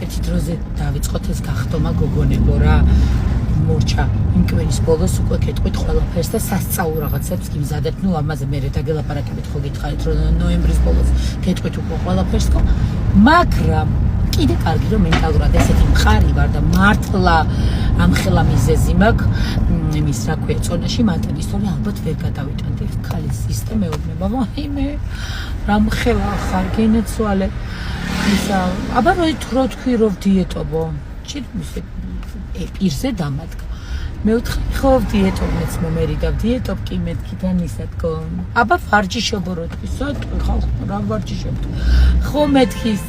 ერთი დროზე დავიწყოთ ეს გახდომა გოგონებო რა მორჩა იმ კვირის ბოლოს უკვე გეტყვით ყველაფერს და სასწაულ რაღაცებს გიმზადეთ ნუ ამაზე მე დაგელაპარაკებით ხო გითხარით რომ ნოემბრის ბოლოს გეტყვით უკვე ყველაფერს ხო მაგრამ კიდე კარგი რომ მენტალურად ესეთი მყარი ვარ და მართლა ამხელა მიზეზი მაქვს იმის რა ქვია წონაში მატერის თორე ალბათ ვერ გადავიტანდი ქალის სისტემა მეუბნება ვაიმე რა მხელა ხარ გენეცვალე ისა აბა რო თქვი რომ დიეტობო ჩირმისე პირზე დამადგა მეუთხე ხო დიეტობნეც მომერი და დიეტობ კი მეთქიდან ისეთქო აბა ვარჯიშობო რო თქვი სოტყვი ხალხ რა ვარჯიშობ ხო მეთქის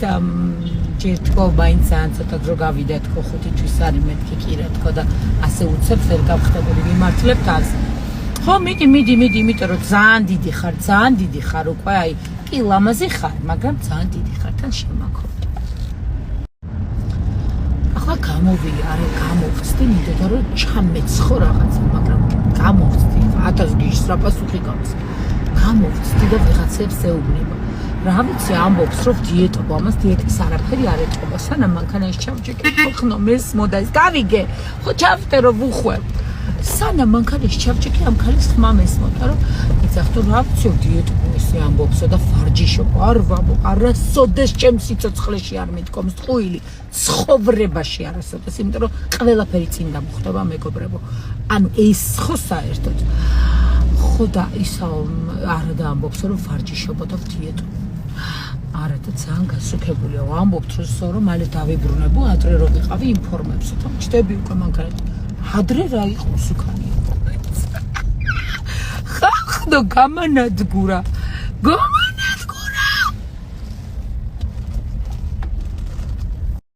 ჯერ თქო მაინც ან ცოტა დრო გავიდა თქო 5 თვის არის მეთქი კი რა თქო და ასე უცებ ვერ გავხდებული მიმართლებთ ას ხო მიდი იმიტომ რომ ძალიან დიდი ხარ უკვე აი კი ლამაზი ხარ მაგრამ ძალიან დიდი ხარ თან შემაქო ახლა გამოვიარე გამოვხსდი მინდოდა რომ ჩამეცხო რაღაცა მაგრამ გამოვხსდი 1000 გიშს რა პასუხი გაქვს გამოვხსდი და ვიღაცებს ეუბნება რა ვიცი ამბობს რომ დიეტობ ამას დიეტის არაფერი არ ეთყობა სანამ მანქანაში ჩავჭიქე ხნო მეს მოდას გავიგე ხო ჩავდე რომ ვუხვევ სანამ მანქანაში ჩავჭიქე ამ ქალის ხმა მესმოდა რომ იცახტო რა ვიცი დიეტობ ესე ამბობსო და ვარჯიშობ არ ვამბო არასოდეს ჩემ სიცოცხლეში არ მეთქომს ტყუილი ცხოვრებაში არასოდეს იმიტომ რომ ყველაფერი წინ დამხვდება მეგობრებო ანუ ეს ხო საერთოდ ხო და ისა არა და ამბობს რომ ვარჯიშობ და დიეტობ არა და ძალიან გასუქებულია ამბობთ რომ მალე დავიბრუნებო ადრე რომ ვიყავი ინფორმებსო და ჩდები უკვე მანქანაში ადრე რა იყო სუქანი ხახდო გამანადგურა